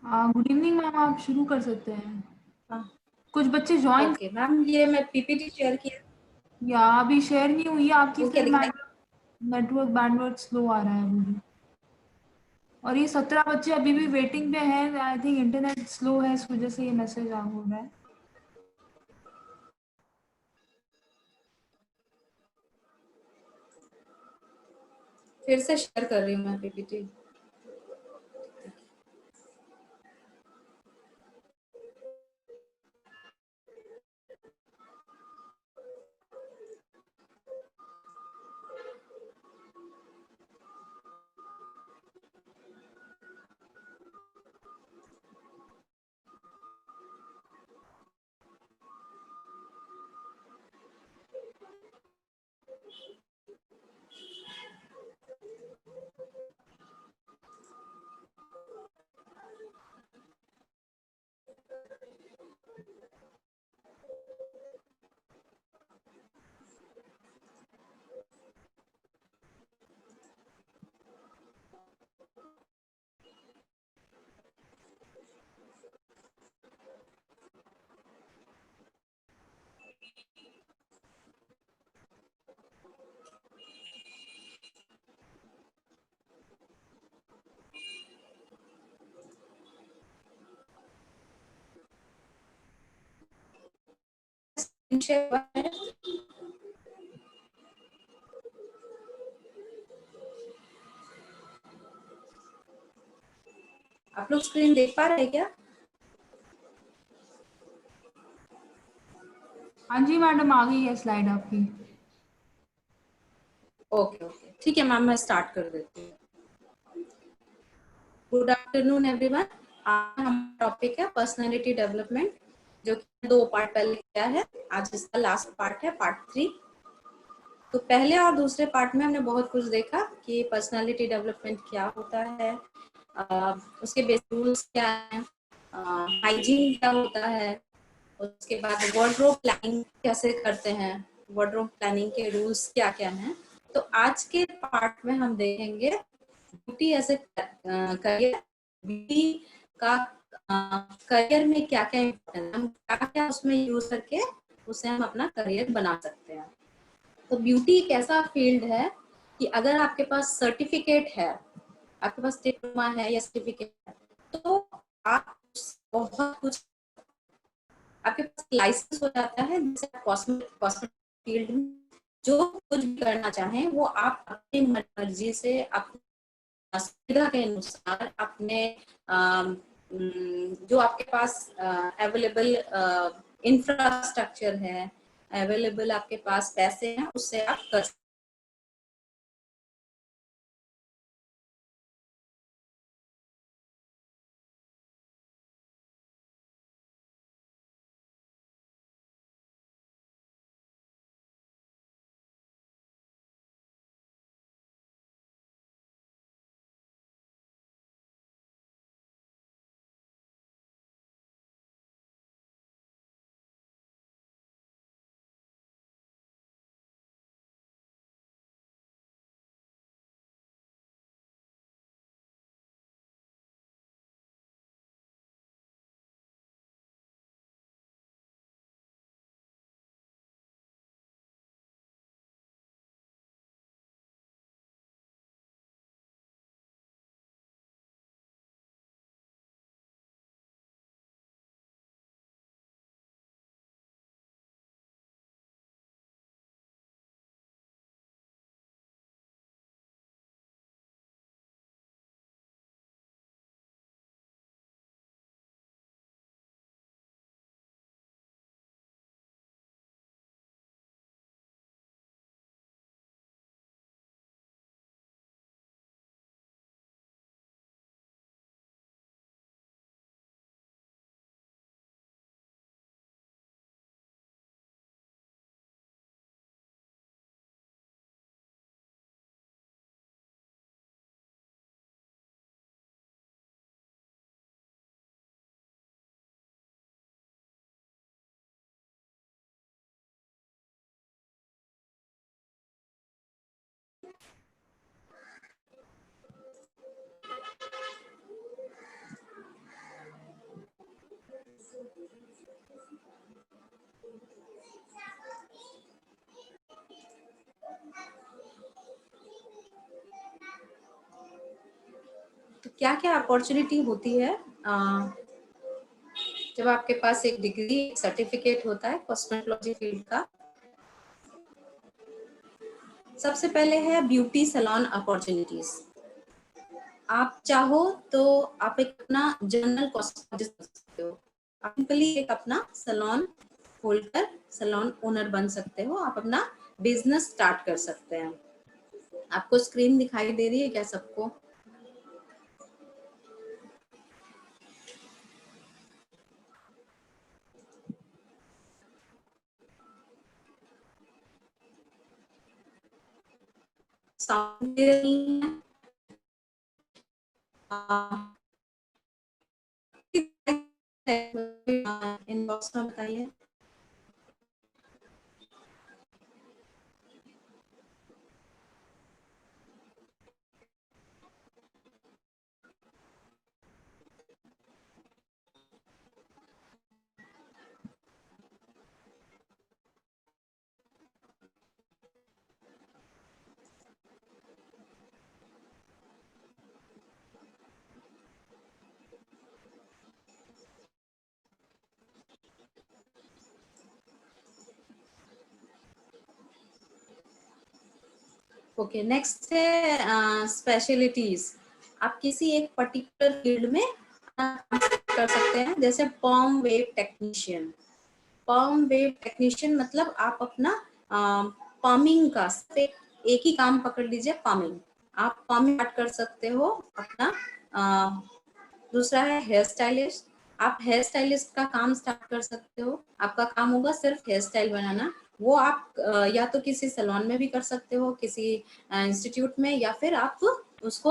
Good evening ma'am, आप शुरू कर सकते हैं। हाँ, कुछ बच्चे ज्वाइन ओके मैम, ये मैं पीपीटी शेयर किया। या अभी शेयर नहीं हुई है आपकी, वो क्या फिर दिखाई? नेटवर्क बैंडविड्थ स्लो आ रहा है मुझे। और ये 17 बच्चे अभी भी वेटिंग पे हैं। आई थिंक इंटरनेट स्लो है, इस वजह से ये मैसेज आ हो रहा है। फिर से शेयर कर रही हूँ मैं पीपीटी। शेयर हुआ है? आप लोग स्क्रीन देख पा रहे हैं क्या? हाँ जी मैडम, आ गई है स्लाइड आपकी। ओके ओके, ठीक है मैम, मैं स्टार्ट कर देती हूँ। Good afternoon everyone. आज हमारा टॉपिक है पर्सनालिटी डेवलपमेंट, जो कि 2 पार्ट पहले किया है। आज इसका लास्ट पार्ट है, पार्ट 3। तो पहले और दूसरे पार्ट में हमने बहुत कुछ देखा कि पर्सनालिटी डेवलपमेंट क्या होता है, उसके बेसिक रूल्स क्या हैं, हाइजीन क्या होता है, उसके बाद वार्डरोब प्लानिंग कैसे करते हैं, वार्डरोब प्लानिंग के रूल्स क्या क्या हैं। तो आज के पार्ट में हम देखेंगे beauty as a career, beauty का करियर में क्या क्या इम्पोर्टेंट, हम क्या क्या उसमें यूज करके उसे हम अपना करियर बना सकते हैं। तो ब्यूटी एक ऐसा फील्ड है कि अगर आपके पास सर्टिफिकेट है, आपके पास डिप्लोमा है या सर्टिफिकेट है, तो आप बहुत कुछ, आपके पास लाइसेंस हो जाता है, जिससे आप कॉस्मेटिक फील्ड में जो कुछ भी करना चाहें वो आप अपनी मर्जी से, अपनी सुविधा के अनुसार, अपने जो आपके पास अवेलेबल इंफ्रास्ट्रक्चर है, अवेलेबल आपके पास पैसे हैं, उससे आप कर सकते क्या क्या अपॉर्चुनिटी होती है जब आपके पास एक डिग्री सर्टिफिकेट होता है कॉस्मेटोलॉजी फील्ड का? सबसे पहले है ब्यूटी सैलून अपॉर्चुनिटीज। आप चाहो तो आप एक अपना जनरल कॉस्मेटोलॉजिस्ट बन सकते हो, आप सिंपली एक अपना सैलून खोलकर सैलून ओनर बन सकते हो, आप अपना बिजनेस स्टार्ट कर सकते हैं। आपको स्क्रीन दिखाई दे रही है क्या सबको? साउंड क्लियर नहीं है? इनबॉक्स में बताइए। ओके, नेक्स्ट है स्पेशलिटीज। आप किसी एक पर्टिकुलर फील्ड में कर सकते हैं, जैसे पर्म वेव टेक्नीशियन। पर्म वेव टेक्नीशियन मतलब आप अपना पमिंग का एक ही काम पकड़ लीजिए, पमिंग। आप पमिंग कर सकते हो अपना। दूसरा है हेयर स्टाइलिस्ट। आप हेयर स्टाइलिस्ट का काम स्टार्ट कर सकते हो, आपका काम होगा सिर्फ हेयर स्टाइल बनाना। वो आप या तो किसी सैलून में भी कर सकते हो, किसी इंस्टीट्यूट में, या फिर आप उसको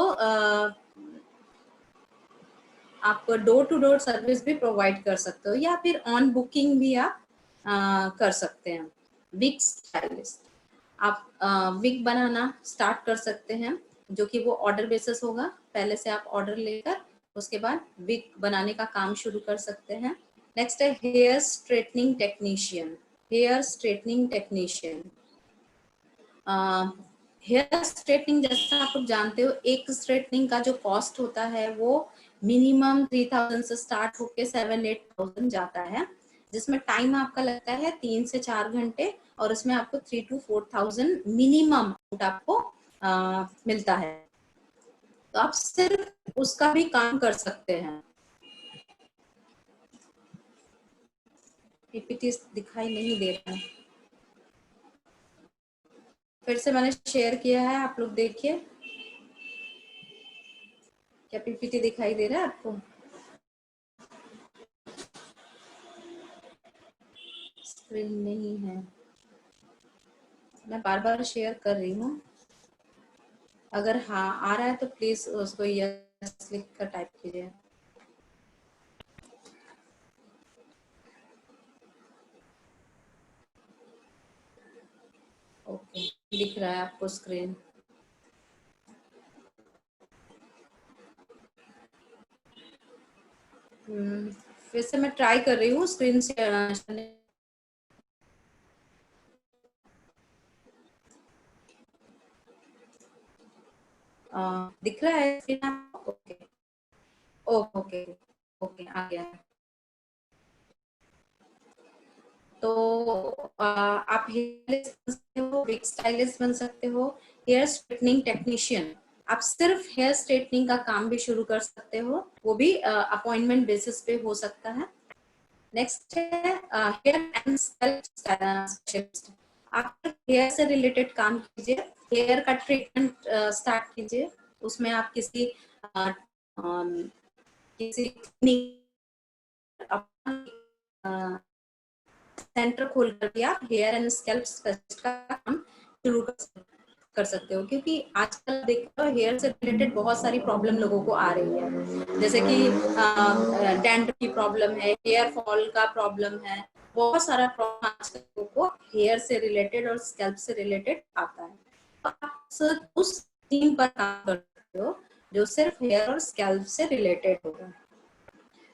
आप डोर टू डोर सर्विस भी प्रोवाइड कर सकते हो, या फिर ऑन बुकिंग भी आप कर सकते हैं। विग स्टाइलिस्ट, आप विग बनाना स्टार्ट कर सकते हैं, जो कि वो ऑर्डर बेसिस होगा। पहले से आप ऑर्डर लेकर उसके बाद विग बनाने का काम शुरू कर सकते हैं। नेक्स्ट है hair straightening technician. Hair straightening technician, hair straightening जैसा आप लोग जानते हो, एक स्ट्रेटनिंग का जो कॉस्ट होता है वो मिनिमम 3000 से स्टार्ट होके 7-8,000 जाता है, जिसमें टाइम आपका लगता है 3 से 4 घंटे, और उसमें आपको 3 to 4,000 मिनिमम आपको मिलता है। तो आप सिर्फ उसका भी काम कर सकते हैं। पीपीटी दिखाई नहीं दे रहा है, फिर से मैंने शेयर किया है, आप लोग देखिए। क्या पीपीटी दिखाई दे रहा है आपको? स्क्रीन नहीं है, मैं बार बार शेयर कर रही हूँ। अगर हाँ आ रहा है तो प्लीज उसको यस लिख कर टाइप कीजिए। ओके, दिख रहा है आपको स्क्रीन? फिर से मैं ट्राई कर रही हूँ स्क्रीन से दिख रहा है स्क्रीन आपको? ओके ओके ओके, आ गया। तो आप हेयर बन सकते हो, विग स्टाइलिस्ट बन सकते हो, हेयर स्ट्रेटनिंग टेक्नीशियन। आप सिर्फ हेयर स्ट्रेटनिंग का काम भी शुरू कर सकते हो, वो भी अपॉइंटमेंट बेसिस पे हो सकता है। नेक्स्ट है हेयर एंड स्कैल्प स्पेशलिस्ट। आप हेयर से रिलेटेड काम कीजिए, हेयर का ट्रीटमेंट स्टार्ट कीजिए। उसमें आप किसी सेंटर खोल कर भी आप हेयर एंड स्कैल्प स्पेशलिस्ट का काम शुरू कर सकते हो, क्योंकि आजकल देखो हेयर से रिलेटेड बहुत सारी प्रॉब्लम लोगों को आ रही है, जैसे कि डैंड्रफ की प्रॉब्लम है, हेयर फॉल का प्रॉब्लम है, बहुत सारा प्रॉब्लम आजकल लोगों को हेयर से रिलेटेड और स्कैल्प से रिलेटेड आता है। तो आप सिर्फ उस टीम पर काम कर सकते हो जो सिर्फ हेयर और स्कैल्प से रिलेटेड होगा।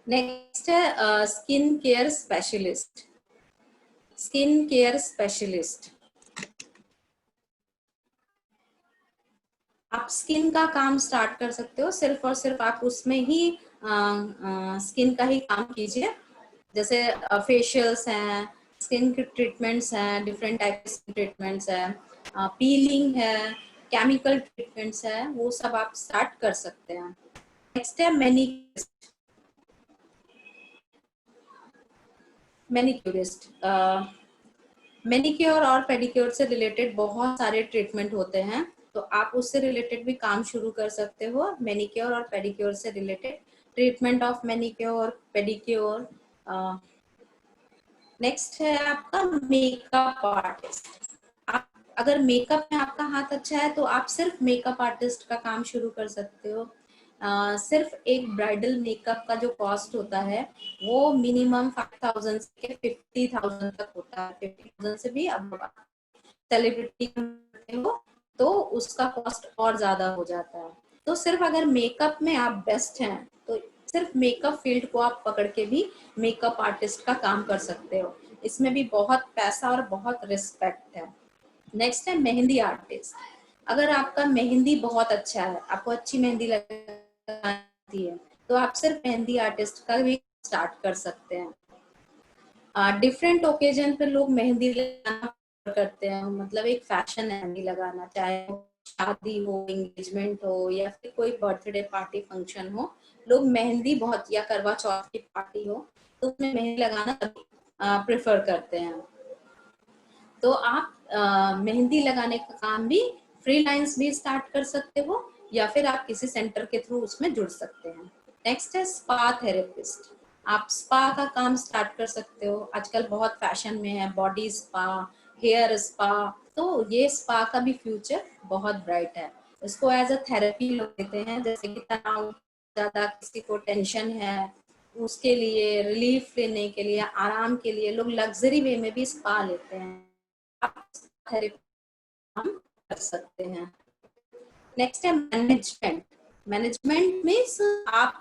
नेक्स्ट है skin care specialist. Skin care specialist, आप स्किन का काम स्टार्ट कर सकते हो, सिर्फ और सिर्फ आप उसमें ही स्किन का ही काम कीजिए, जैसे फेशियल्स हैं, स्किन के ट्रीटमेंट्स हैं, डिफरेंट टाइप के ट्रीटमेंट्स हैं, पीलिंग है, केमिकल ट्रीटमेंट्स है, वो सब आप स्टार्ट कर सकते हैं। नेक्स्ट है मैनिक्योरिस्ट। मैनिक्योर और पेडिक्योर से रिलेटेड बहुत सारे ट्रीटमेंट होते हैं, तो आप उससे रिलेटेड भी काम शुरू कर सकते हो। मैनिक्योर और पेडिक्योर से related treatment of manicure, pedicure. Next है आपका मेकअप आर्टिस्ट। आप अगर मेकअप में आपका हाथ अच्छा है तो आप सिर्फ मेकअप आर्टिस्ट का काम शुरू कर सकते हो। सिर्फ एक ब्राइडल मेकअप का जो कॉस्ट होता है वो मिनिमम 5,000 से 50,000 तक होता है। 50,000 से भी अब सेलिब्रिटी करते हो तो उसका कॉस्ट और ज्यादा हो जाता है। तो सिर्फ अगर मेकअप में आप बेस्ट हैं तो सिर्फ मेकअप फील्ड को आप पकड़ के भी मेकअप आर्टिस्ट का काम कर सकते हो। इसमें भी बहुत पैसा और बहुत रिस्पेक्ट है। नेक्स्ट है मेहंदी आर्टिस्ट। अगर आपका मेहंदी बहुत अच्छा है, आपको अच्छी मेहंदी लगती है, तो आप सिर्फ मेहंदी आर्टिस्ट का भी स्टार्ट कर सकते हैं। डिफरेंट ओकेजन पे लोग मेहंदी लगाना करते हैं, मतलब एक फैशन है मेहंदी लगाना, चाहे शादी हो, एंगेजमेंट हो या फिर कोई बर्थडे पार्टी फंक्शन हो, लोग मेहंदी बहुत, या करवा चौथ की पार्टी हो तो उसमें मेहंदी लगाना प्रेफर करते हैं। तो आप मेहंदी लगाने का काम भी फ्रीलांस भी स्टार्ट कर सकते हो या फिर आप किसी सेंटर के थ्रू उसमें जुड़ सकते हैं। नेक्स्ट है स्पा थेरेपिस्ट। आप स्पा का काम स्टार्ट कर सकते हो, आजकल बहुत फैशन में है बॉडी स्पा, हेयर स्पा, तो ये स्पा का भी फ्यूचर बहुत ब्राइट है। इसको एज अ थेरेपी लोग लेते हैं, जैसे कि तनाव ज्यादा, किसी को टेंशन है, उसके लिए रिलीफ लेने के लिए, आराम के लिए लोग लग्जरी वे में भी स्पा लेते हैं। आप थेरेपी हम कर सकते हैं। नेक्स्ट है मैनेजमेंट। मैनेजमेंट मीन्स आप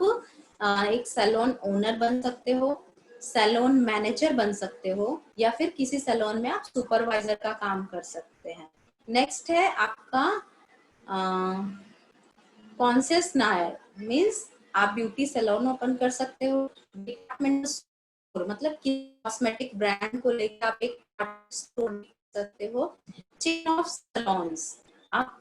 एक सैलून ओनर बन सकते हो, सैलून मैनेजर बन सकते हो, या फिर किसी सैलून में आप सुपरवाइजर का काम कर सकते हैं। नेक्स्ट है आपका कॉन्शियस नायर, मीन्स आप ब्यूटी सैलून ओपन कर सकते हो, डिपार्टमेंट मतलब कि कॉस्मेटिक ब्रांड को लेकर आप एक स्टोर कर सकते हो। चेन ऑफ सैलून्स, आप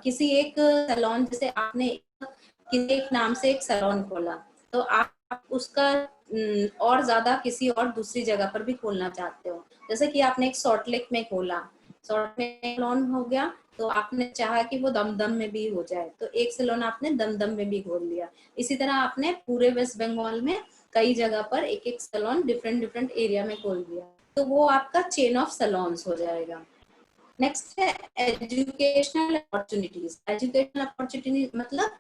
किसी एक सैलून, जैसे आपने किसी एक नाम से एक सैलून खोला तो आप उसका और ज्यादा किसी और दूसरी जगह पर भी खोलना चाहते हो, जैसे कि आपने एक सॉल्ट लेक में खोला, सॉल्ट में सैलून हो गया तो आपने चाहा कि वो दमदम में भी हो जाए तो एक सैलून आपने दमदम में भी खोल लिया। इसी तरह आपने पूरे वेस्ट बंगाल में कई जगह पर एक एक सैलून डिफरेंट डिफरेंट एरिया में खोल दिया, तो वो आपका चेन ऑफ सैलून्स हो जाएगा। नेक्स्ट है एजुकेशनल अपॉर्चुनिटीज। एजुकेशनल अपॉर्चुनिटी मतलब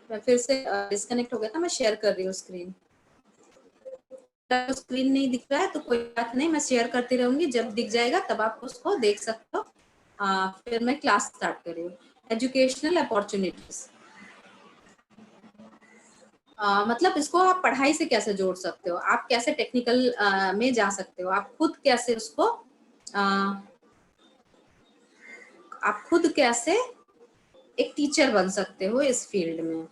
मैं फिर से डिस्कनेक्ट हो गया था, मैं शेयर कर रही हूँ स्क्रीन। स्क्रीन नहीं दिख रहा है तो कोई बात नहीं, मैं शेयर करती रहूंगी, जब दिख जाएगा तब आप उसको देख सकते हो। फिर मैं क्लास स्टार्ट कर रही हूँ। एजुकेशनल अपॉर्चुनिटीज मतलब इसको आप पढ़ाई से कैसे जोड़ सकते हो, आप कैसे टेक्निकल में जा सकते हो, आप खुद कैसे उसको आप खुद कैसे एक टीचर बन सकते हो इस फील्ड में।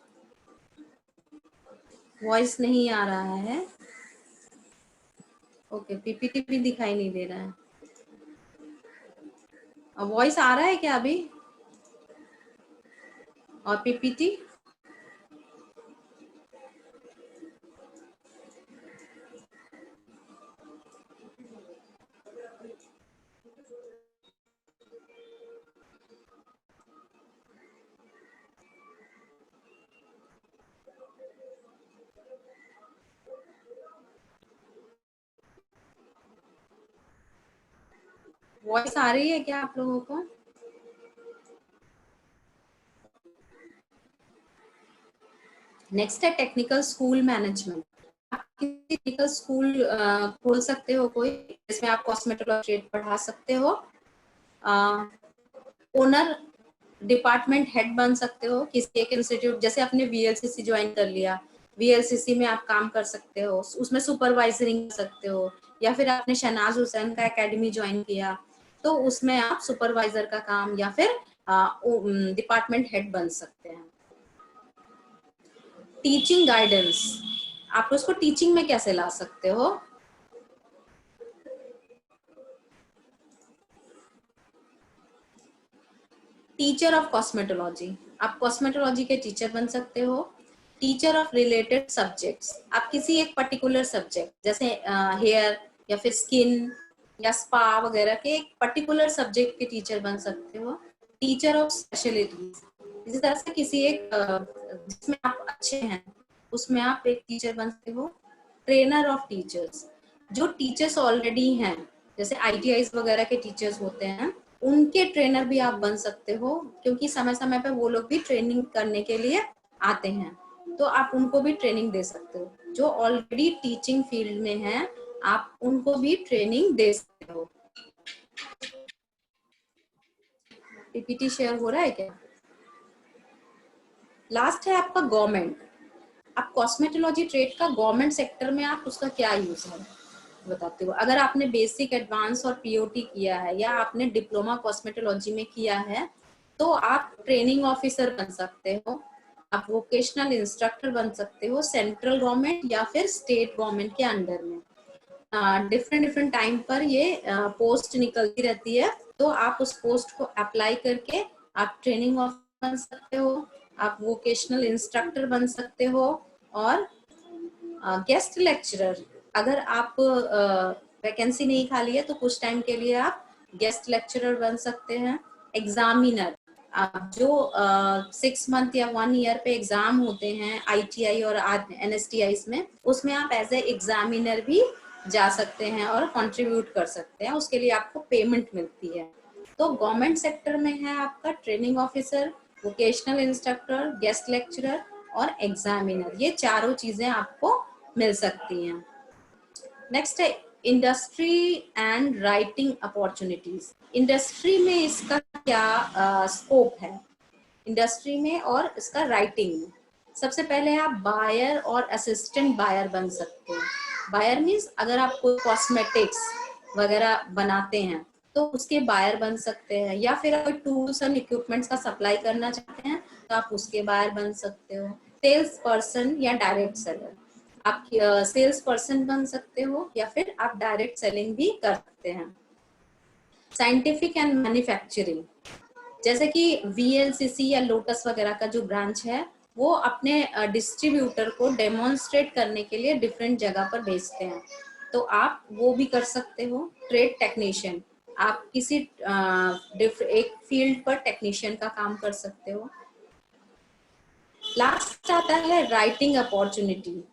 वॉइस नहीं आ रहा है, ओके, पीपीटी भी दिखाई नहीं दे रहा है। अब वॉइस आ रहा है क्या अभी, और पीपीटी? वॉइस आ रही है क्या आप लोगों को? नेक्स्ट है टेक्निकल स्कूल मैनेजमेंट। आप किसी टेक्निकल स्कूल खोल सकते हो कोई, जिसमें आप कॉस्मेटोलॉजी ट्रेड पढ़ा सकते हो। ओनर डिपार्टमेंट हेड बन सकते हो किसी एक इंस्टीट्यूट, जैसे आपने वीएलसीसी ज्वाइन कर लिया, वीएलसीसी में आप काम कर सकते हो, उसमें सुपरवाइजरिंग कर सकते हो। या फिर आपने शहनाज हुसैन का एकेडमी ज्वाइन किया, तो उसमें आप सुपरवाइजर का काम या फिर डिपार्टमेंट हेड बन सकते हैं। टीचिंग गाइडेंस, आप उसको टीचिंग में कैसे ला सकते हो? टीचर ऑफ कॉस्मेटोलॉजी, आप कॉस्मेटोलॉजी के टीचर बन सकते हो। टीचर ऑफ रिलेटेड सब्जेक्ट्स, आप किसी एक पर्टिकुलर सब्जेक्ट जैसे हेयर या फिर स्किन या स्पा वगैरह के एक पर्टिकुलर सब्जेक्ट के टीचर बन सकते हो। टीचर ऑफ स्पेशलिटीज, इसी तरह से किसी एक जिसमें आप अच्छे हैं उसमें आप एक टीचर बन सकते हो। ट्रेनर ऑफ टीचर्स, जो टीचर्स ऑलरेडी हैं, जैसे आईटीआई वगैरह के टीचर्स होते हैं, उनके ट्रेनर भी आप बन सकते हो, क्योंकि समय समय पे वो लोग भी ट्रेनिंग करने के लिए आते हैं, तो आप उनको भी ट्रेनिंग दे सकते हो। जो ऑलरेडी टीचिंग फील्ड में हैं, आप उनको भी ट्रेनिंग दे सकते हो। पीपीटी शेयर हो रहा है क्या? लास्ट है आपका गवर्नमेंट। आप कॉस्मेटोलॉजी ट्रेड का गवर्नमेंट सेक्टर में आप उसका क्या यूज है बताते हो। अगर आपने बेसिक, एडवांस और पीओटी किया है, या आपने डिप्लोमा कॉस्मेटोलॉजी में किया है, तो आप ट्रेनिंग ऑफिसर बन सकते हो, आप वोकेशनल इंस्ट्रक्टर बन सकते हो, सेंट्रल गवर्नमेंट या फिर स्टेट गवर्नमेंट के अंडर में। डिफरेंट डिफरेंट टाइम पर ये पोस्ट निकलती रहती है, तो आप उस पोस्ट को अप्लाई करके आप ट्रेनिंग ऑफिसर बन सकते हो, आप वोकेशनल इंस्ट्रक्टर बन सकते हो, और गेस्ट लेक्चरर, अगर आप वैकेंसी नहीं खाली है तो कुछ टाइम के लिए आप गेस्ट लेक्चरर बन सकते हैं। एग्जामिनर, जो 6 मंथ या 1 ईयर पे एग्जाम होते हैं आईटीआई और एनएसटीआई में, उसमें आप एज ए एग्जामिनर भी जा सकते हैं और कंट्रीब्यूट कर सकते हैं, उसके लिए आपको पेमेंट मिलती है। तो गवर्नमेंट सेक्टर में है आपका training officer, vocational instructor, guest lecturer और एग्जामिनर, ये चारों चीजें आपको मिल सकती हैं। नेक्स्ट है industry and writing opportunities. Industry में इसका क्या स्कोप है, इंडस्ट्री में और इसका राइटिंग में। सबसे पहले आप बायर और असिस्टेंट बायर बन सकते हो। बायर मीन्स अगर आप कोई कॉस्मेटिक्स वगैरह बनाते हैं तो उसके बायर बन सकते हैं, या फिर कोई टूल्स एंड इक्विपमेंट्स का सप्लाई करना चाहते हैं तो आप उसके बायर बन सकते हो। सेल्स पर्सन या डायरेक्ट सेलर, आप सेल्स पर्सन बन सकते हो या फिर आप डायरेक्ट सेलिंग भी कर सकते हैं। साइंटिफिक एंड मैन्युफैक्चरिंग, जैसे कि वीएलसीसी या लोटस वगैरह का जो ब्रांच है, वो अपने डिस्ट्रीब्यूटर को डेमोन्स्ट्रेट करने के लिए डिफरेंट जगह पर भेजते हैं, तो आप वो भी कर सकते हो। ट्रेड टेक्नीशियन, आप किसी एक फील्ड पर टेक्नीशियन का काम कर सकते हो। लास्ट आता है राइटिंग अपॉर्चुनिटी।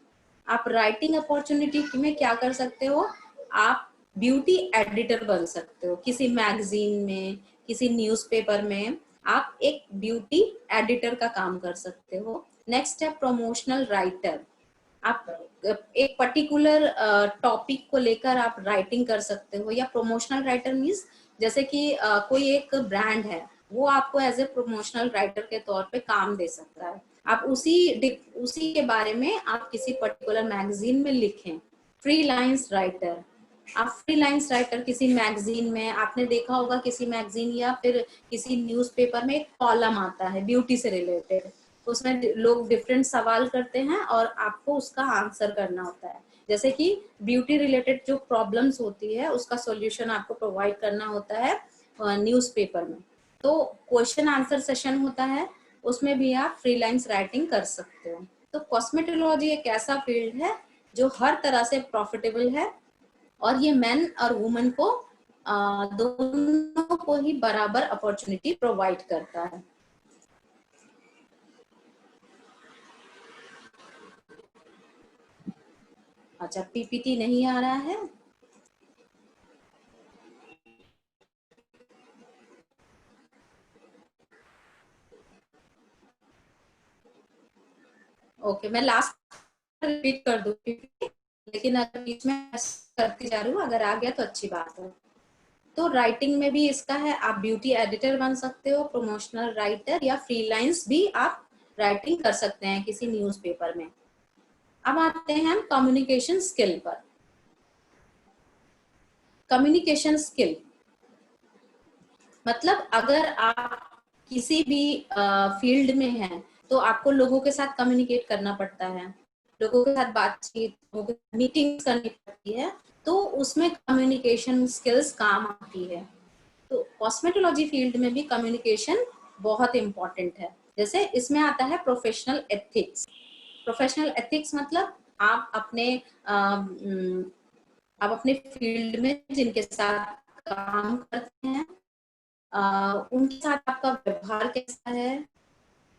आप राइटिंग अपॉर्चुनिटी में क्या कर सकते हो, आप ब्यूटी एडिटर बन सकते हो, किसी मैगजीन में, किसी न्यूज़पेपर में आप एक ब्यूटी एडिटर का काम कर सकते हो। नेक्स्ट है प्रमोशनल राइटर, आप एक पर्टिकुलर टॉपिक को लेकर आप राइटिंग कर सकते हो। या प्रमोशनल राइटर मीन्स जैसे कि कोई एक ब्रांड है, वो आपको एज ए प्रमोशनल राइटर के तौर पे काम दे सकता है, आप उसी के बारे में आप किसी पर्टिकुलर मैगजीन में लिखें। फ्रीलांस राइटर, आप फ्रीलांस राइटर किसी मैगजीन में, आपने देखा होगा किसी मैगजीन या फिर किसी न्यूज़पेपर में एक कॉलम आता है ब्यूटी से रिलेटेड, उसमें लोग डिफरेंट सवाल करते हैं और आपको उसका आंसर करना होता है। जैसे कि ब्यूटी रिलेटेड जो प्रॉब्लम्स होती है उसका सॉल्यूशन आपको प्रोवाइड करना होता है न्यूज़पेपर में। तो क्वेश्चन आंसर सेशन होता है, उसमें भी आप फ्रीलांस राइटिंग कर सकते हो। तो कॉस्मेटोलॉजी एक ऐसा फील्ड है जो हर तरह से प्रॉफिटेबल है और ये मेन और वुमेन को दोनों को ही बराबर अपॉर्चुनिटी प्रोवाइड करता है। अच्छा, पीपीटी नहीं आ रहा है। ओके, मैं लास्ट रिपीट कर दूं पीपीटी, लेकिन अगर बीच में करती जा रही हूँ, अगर आ गया तो अच्छी बात है। तो राइटिंग में भी इसका है, आप ब्यूटी एडिटर बन सकते हो, प्रमोशनल राइटर या फ्रीलांस भी आप राइटिंग कर सकते हैं किसी न्यूज़पेपर में। अब आते हैं हम कम्युनिकेशन स्किल पर। कम्युनिकेशन स्किल मतलब अगर आप किसी भी फील्ड में हैं तो आपको लोगों के साथ कम्युनिकेट करना पड़ता है, लोगों के साथ बातचीत, मीटिंग्स करनी पड़ती है, तो उसमें कम्युनिकेशन स्किल्स काम आती है। तो कॉस्मेटोलॉजी फील्ड में भी कम्युनिकेशन बहुत इंपॉर्टेंट है। जैसे इसमें आता है प्रोफेशनल एथिक्स। प्रोफेशनल एथिक्स मतलब आप अपने आप अपने फील्ड में जिनके साथ काम करते हैं उनके साथ आपका व्यवहार कैसा है,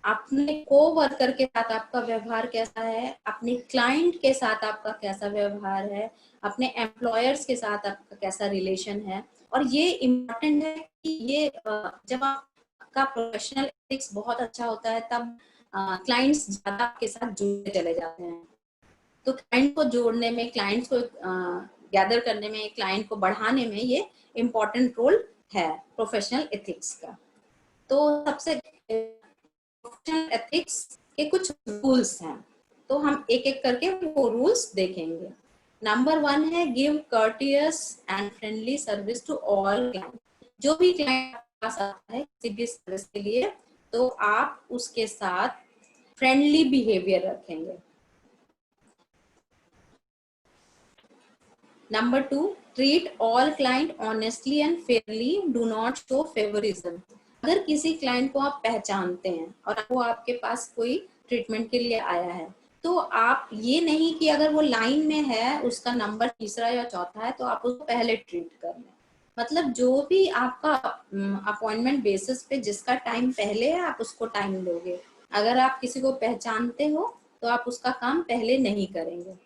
अपने को वर्कर के साथ आपका व्यवहार कैसा है, अपने क्लाइंट के साथ आपका कैसा व्यवहार है, अपने एम्प्लॉयर्स के साथ आपका कैसा रिलेशन है। और ये इम्पोर्टेंट है कि ये जब आपका प्रोफेशनल एथिक्स बहुत अच्छा होता है तब क्लाइंट्स ज्यादा आपके साथ जुड़ते चले जाते हैं। तो क्लाइंट को जोड़ने में, क्लाइंट्स को गैदर करने में, क्लाइंट को बढ़ाने में ये इम्पोर्टेंट रोल है प्रोफेशनल एथिक्स का। तो सबसे प्रोफेशनल एथिक्स के कुछ रूल्स हैं, तो हम एक एक करके वो रूल्स देखेंगे। नंबर 1 है give courteous and friendly service to all client. जो भी क्लाइंट आपके पास आता है किसी भी सर्विस के लिए तो आप उसके साथ फ्रेंडली बिहेवियर रखेंगे। Number 2, treat all client honestly and fairly. Do not show favoritism. अगर किसी क्लाइंट को आप पहचानते हैं और वो आपके पास कोई ट्रीटमेंट के लिए आया है तो आप ये नहीं कि अगर वो लाइन में है, उसका नंबर तीसरा या चौथा है तो आप उसको पहले ट्रीट कर लें। मतलब जो भी आपका अपॉइंटमेंट बेसिस पे जिसका टाइम पहले है आप उसको टाइम दोगे। अगर आप किसी को पहचानते हो तो आप उसका काम पहले नहीं करेंगे।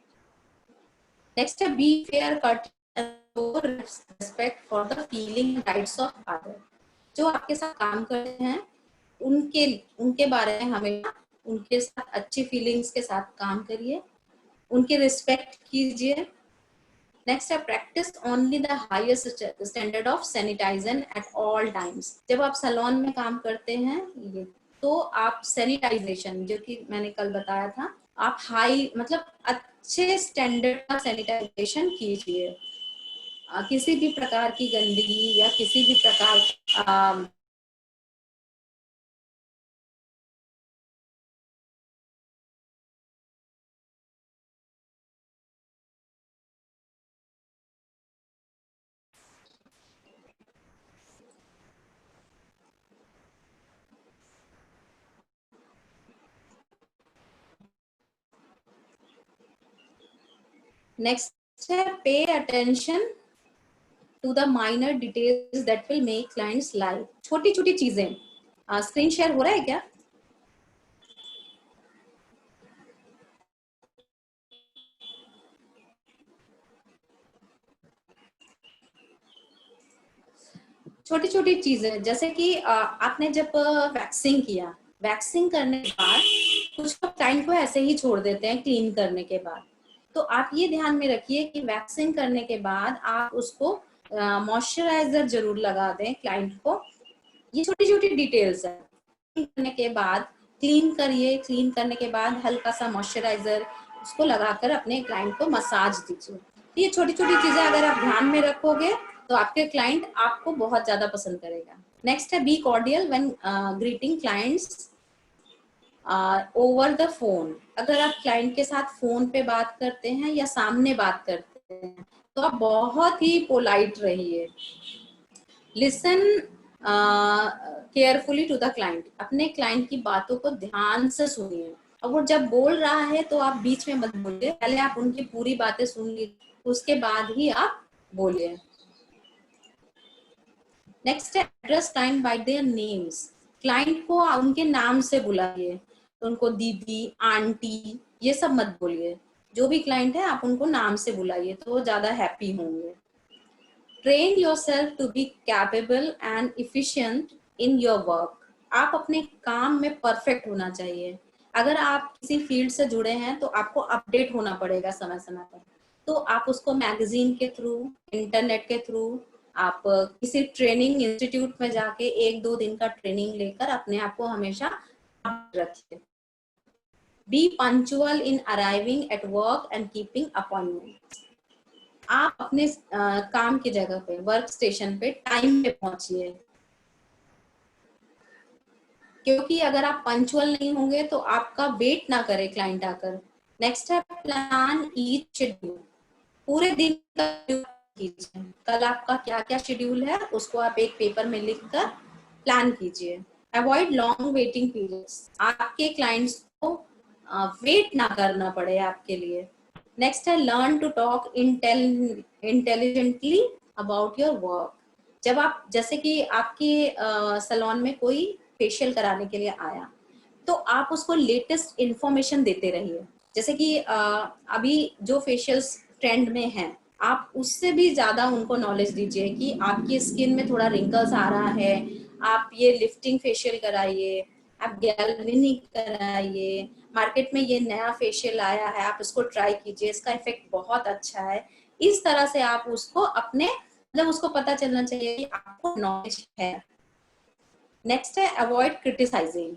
नेक्स्ट है be fair, cut, respect for the feeling rights of other. जो आपके साथ काम करते हैं उनके उनके बारे में हमेशा उनके साथ अच्छी फीलिंग्स के साथ काम करिए, उनके रिस्पेक्ट कीजिए। नेक्स्ट है practice only the highest standard of sanitization at all times. जब आप सैलून में काम करते हैं ये तो आप सैनिटाइजेशन, जो कि मैंने कल बताया था, आप हाई मतलब अच्छे स्टैंडर्ड का सैनिटाइजेशन कीजिए। किसी भी प्रकार की गंदगी या किसी भी प्रकार नेक्स्ट है pay attention to the minor details that will make clients life. छोटी छोटी चीजें। स्क्रीन शेयर हो रहा है क्या? छोटी छोटी चीजें जैसे कि आपने जब वैक्सिंग किया, वैक्सिंग करने के बाद कुछ लोग क्लाइंट को ऐसे ही छोड़ देते हैं क्लीन करने के बाद। तो आप ये ध्यान में रखिए कि वैक्सिंग करने के बाद आप उसको मॉइस्चराइजर जरूर लगा दें क्लाइंट को। ये छोटी छोटी डिटेल्स है। करने के बाद क्लीन करिए, क्लीन करने के बाद हल्का सा मॉइस्चराइजर उसको लगाकर अपने क्लाइंट को मसाज दीजिए। ये छोटी छोटी चीजें अगर आप ध्यान में रखोगे तो आपके क्लाइंट आपको बहुत ज्यादा पसंद करेगा। नेक्स्ट है be cordial when greeting clients over the phone. अगर आप क्लाइंट के साथ फोन पे बात करते हैं या सामने बात करते हैं तो आप बहुत ही पोलाइट रहिए। Listen carefully to the client. अपने क्लाइंट की बातों को ध्यान से सुनिए। और वो जब बोल रहा है तो आप बीच में मत बोलिए, पहले आप उनकी पूरी बातें सुन लीजिए, उसके बाद ही आप बोलिए। नेक्स्ट है address client bye their names. Client को उनके नाम से बुलाइए, तो उनको दीदी, आंटी ये सब मत बोलिए। जो भी क्लाइंट है आप उनको नाम से बुलाइए तो वो ज्यादा हैप्पी होंगे। Train yourself to be capable and efficient in your work. आप अपने काम में परफेक्ट होना चाहिए। अगर आप किसी फील्ड से जुड़े हैं तो आपको अपडेट होना पड़ेगा समय समय पर। तो आप उसको मैगजीन के थ्रू, इंटरनेट के थ्रू, आप किसी ट्रेनिंग इंस्टीट्यूट में जाके 1-2 दिन का ट्रेनिंग लेकर अपने आप को हमेशा रखिए। B punctual in arriving at work and keeping appointment. आप अपने काम की जगह पे, वर्क स्टेशन पे टाइम पे पहुंचिए, क्योंकि अगर आप पंक्चुअल नहीं होंगे तो आपका वेट ना करे क्लाइंट आकर। नेक्स्ट है प्लान ईच शेड्यूल। पूरे दिन का कीजिए, कल आपका क्या क्या शेड्यूल है उसको आप एक पेपर में लिखकर प्लान कीजिए। Avoid long waiting periods. आपके क्लाइंट्स को वेट ना करना पड़े आपके लिए। नेक्स्ट है learn to talk intelligently about your work. जब आप, जैसे कि आपके सैलून में कोई फेशियल कराने के लिए आया तो आप उसको लेटेस्ट इंफॉर्मेशन देते रहिए। जैसे कि अभी जो फेशियल्स ट्रेंड में हैं, आप उससे भी ज्यादा उनको नॉलेज दीजिए कि आपकी स्किन में थोड़ा रिंकल्स आ रहा है, आप ये लिफ्टिंग फेशियल कराइए, आप गैल्वेनिक कराइए, मार्केट में ये नया फेशियल आया है, आप इसको ट्राई कीजिए, इसका इफेक्ट बहुत अच्छा है। इस तरह से आप उसको अपने, मतलब उसको पता चलना चाहिए कि आपको नॉलेज है। नेक्स्ट है अवॉइड क्रिटिसाइजिंग।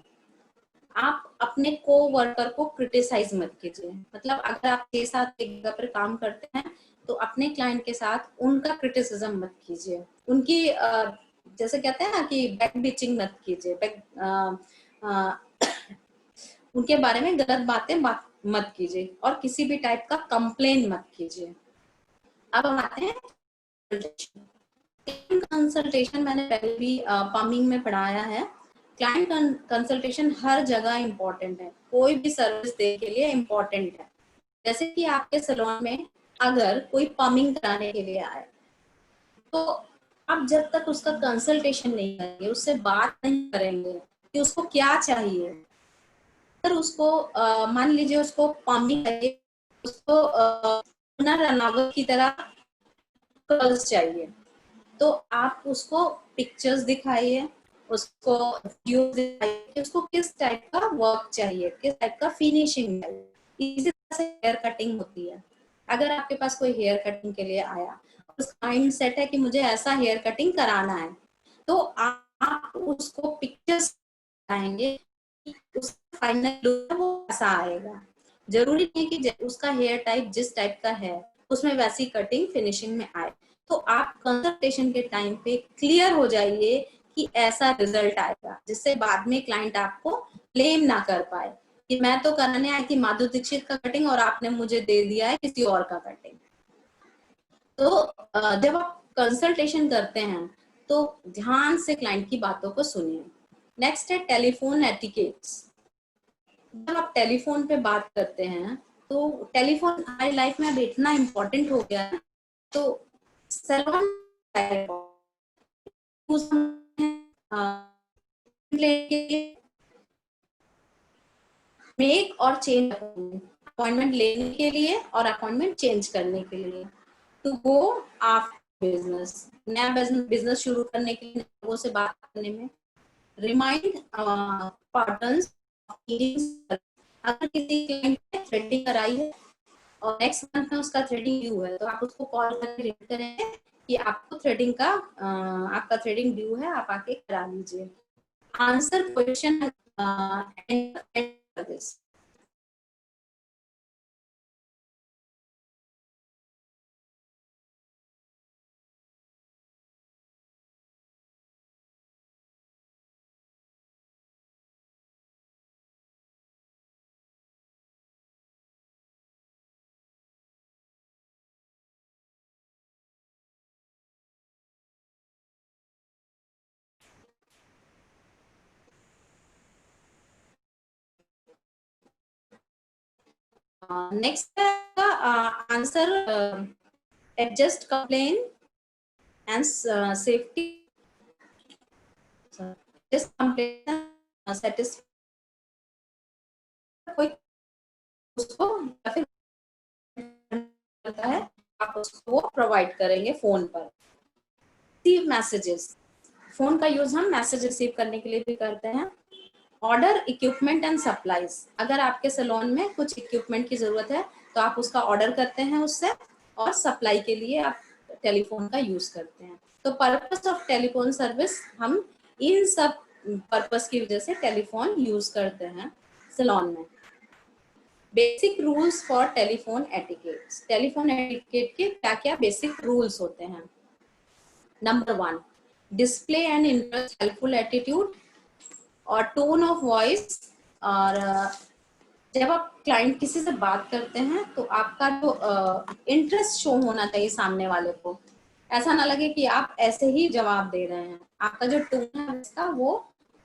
आप अपने को वर्कर को क्रिटिसाइज मत कीजिए। मतलब अगर आप 6-7 एक जगह पर काम करते हैं तो अपने क्लाइंट के साथ उनका क्रिटिसिज्म मत कीजिए, उनकी जैसे कहते हैं ना कि बैक बिचिंग मत कीजिए, उनके बारे में गलत बातें मत कीजिए और किसी भी टाइप का कंप्लेन मत कीजिए। अब हम आते हैं कंसल्टेशन। मैंने पहले भी पम्पिंग में पढ़ाया है। क्लाइंट कंसल्टेशन हर जगह इम्पोर्टेंट है, कोई भी सर्विस देने के लिए इम्पोर्टेंट है। जैसे कि आपके सैलून में अगर कोई पम्पिंग कराने के लिए आए तो आप जब तक उसका कंसल्टेशन नहीं करेंगे, उससे बात नहीं करेंगे कि उसको क्या चाहिए, अगर उसको मान लीजिए उसको पम्पिंग चाहिए, उसको रनावत की तरह कर्ल्स चाहिए, तो आप उसको पिक्चर्स दिखाइए, उसको वीडियो दिखाइए कि उसको किस टाइप का वर्क चाहिए, किस टाइप का फिनिशिंग चाहिए। इसी तरह से हेयर कटिंग होती है। अगर आपके पास कोई हेयर कटिंग के लिए आया, उसका माइंड सेट है कि मुझे ऐसा हेयर कटिंग कराना है, तो आप उसको पिक्चर्स दिखाएंगे कि उसका फाइनल लुक वो ऐसा आएगा। जरूरी नहीं है कि उसका हेयर टाइप जिस टाइप का है उसमें वैसी कटिंग फिनिशिंग में आए। तो आप कंसल्टेशन के टाइम पे क्लियर हो जाइए कि ऐसा रिजल्ट आएगा, जिससे बाद में क्लाइंट आपको ब्लेम ना कर पाए कि मैं तो कराने आई थी माधुरी दीक्षित का कटिंग और आपने मुझे दे दिया है किसी और का कटिंग। तो जब आप कंसल्टेशन करते हैं तो ध्यान से क्लाइंट की बातों को सुनिए। नेक्स्ट है टेलीफोन एटिकेट्स। जब आप टेलीफोन पे बात करते हैं तो टेलीफोन हमारी लाइफ में अब इतना इम्पोर्टेंट हो गया है, तो सैलून मेक और चेंज अपॉइंटमेंट लेने के लिए और अपॉइंटमेंट चेंज करने के लिए, तो वो आप बिजनेस, नया बिजनेस शुरू करने के लिए लोगों से बात करने में रिमाइंड पार्टनर्स। अगर किसी क्लाइंट ने थ्रेडिंग कराई है और नेक्स्ट मंथ में उसका थ्रेडिंग ड्यू है, तो आप उसको कॉल करके रिमाइंड करें कि आपको थ्रेडिंग का आपका थ्रेडिंग ड्यू है, आप आके करा लीजिए। आंसर क्वेश्चन this नेक्स्ट है answer adjust complain and safety just complain satisfy कोई उसको या फिर करता है आप उसको प्रोवाइड करेंगे फोन पर। रिसीव मैसेजेस, फोन का यूज हम मैसेज रिसीव करने के लिए भी करते हैं। ऑर्डर इक्विपमेंट एंड सप्लाईज, अगर आपके सैलून में कुछ इक्विपमेंट की जरूरत है तो आप उसका ऑर्डर करते हैं उससे, और सप्लाई के लिए आप टेलीफोन का यूज करते हैं। तो पर्पस ऑफ टेलीफोन सर्विस, हम इन सब पर्पस की वजह से टेलीफोन यूज करते हैं सैलून में। Basic rules for telephone etiquette, telephone etiquette के क्या क्या बेसिक रूल्स होते हैं। Number 1, display and interest helpful attitude और टोन ऑफ वॉइस। और जब आप क्लाइंट किसी से बात करते हैं तो आपका जो इंटरेस्ट शो होना चाहिए सामने वाले को, ऐसा ना लगे कि आप ऐसे ही जवाब दे रहे हैं। आपका जो टोन है इसका वो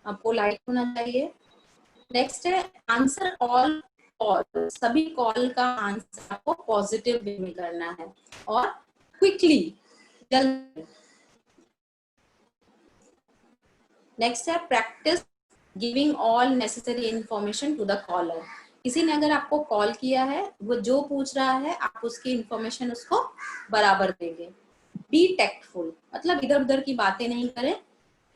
पोलाइट होना चाहिए। नेक्स्ट है आंसर ऑल कॉल, सभी कॉल का आंसर आपको पॉजिटिव वे में करना है और क्विकली, जल्दी। नेक्स्ट है practise giving all necessary information to the caller, किसी ने अगर आपको कॉल किया है, वो जो पूछ रहा है आप उसकी इंफॉर्मेशन उसको बराबर देंगे। बी टेक्टफुल, मतलब इधर उधर की बातें नहीं करें,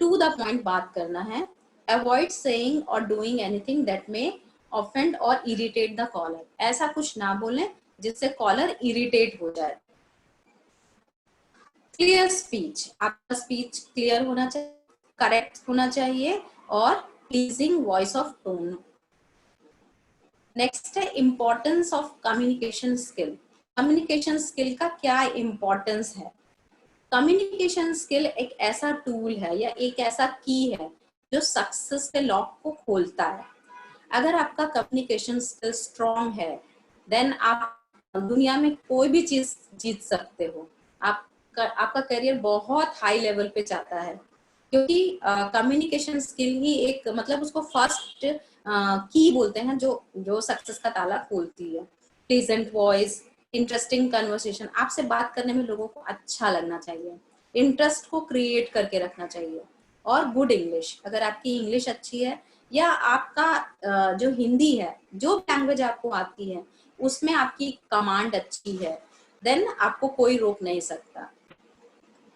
टू द पॉइंट बात करना है। Avoid saying or doing anything that may offend or irritate the caller, ऐसा कुछ ना बोलें जिससे कॉलर इरिटेट हो जाए। क्लियर स्पीच, आपका स्पीच क्लियर होना चाहिए, करेक्ट होना चाहिए और pleasing voice of tone. Next है importance of communication skill, communication skill का क्या इम्पोर्टेंस है। कम्युनिकेशन स्किल एक ऐसा टूल है या एक ऐसा की है जो सक्सेस के लॉक को खोलता है। अगर आपका कम्युनिकेशन स्किल स्ट्रॉन्ग है, देन आप दुनिया में कोई भी चीज जीत सकते हो। आपका करियर बहुत हाई लेवल पे जाता है, क्योंकि कम्युनिकेशन स्किल ही एक, मतलब उसको फर्स्ट की बोलते हैं जो जो सक्सेस का ताला खोलती है। प्लीजेंट वॉइस, इंटरेस्टिंग कन्वर्सेशन, आपसे बात करने में लोगों को अच्छा लगना चाहिए, इंटरेस्ट को क्रिएट करके रखना चाहिए। और गुड इंग्लिश, अगर आपकी इंग्लिश अच्छी है या आपका जो हिंदी है, जो लैंग्वेज आपको आती है उसमें आपकी कमांड अच्छी है, देन आपको कोई रोक नहीं सकता।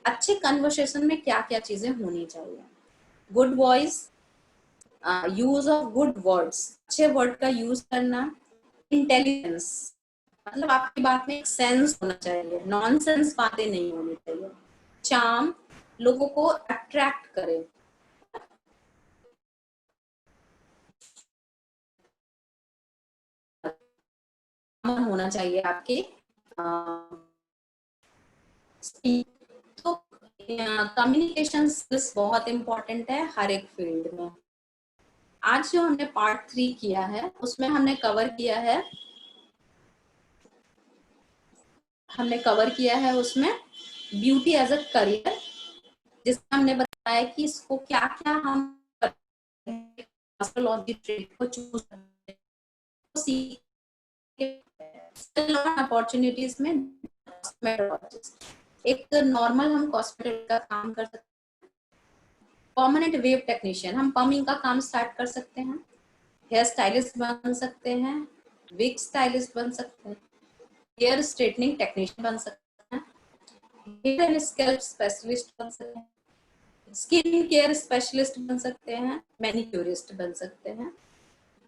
अच्छे कन्वर्सेशन में क्या क्या चीजें होनी चाहिए। Good voice, use of good words, अच्छे वर्ड का यूज करना। इंटेलिजेंस, मतलब आपकी बात में एक सेंस होना चाहिए, नॉनसेंस बातें नहीं होनी चाहिए। चार्म, लोगों को अट्रैक्ट करे। होना चाहिए आपके तो कम्युनिकेशन स्किल्स बहुत इंपॉर्टेंट है हर एक फील्ड में। आज जो हमने पार्ट 3 किया है उसमें हमने कवर किया है उसमें ब्यूटी एज अ करियर, जिसमें हमने बताया कि इसको क्या क्या हम एस्ट्रोलॉजी ट्रेड को चूज करते हैं। अपॉर्चुनिटीज में एक नॉर्मल हम कॉस्मेटिक का काम कर सकते हैं। परमानेंट वेव टेक्नीशियन, हम पमिंग का काम स्टार्ट कर सकते हैं। हेयर स्टाइलिस्ट बन सकते हैं, विग स्टाइलिस्ट बन सकते हैं, हेयर स्ट्रेटनिंग टेक्नीशियन बन सकते हैं, हेयर एंड स्कैल्प स्पेशलिस्ट बन सकते हैं, स्किन केयर स्पेशलिस्ट बन सकते हैं, मैनिक्योरिस्ट बन सकते हैं,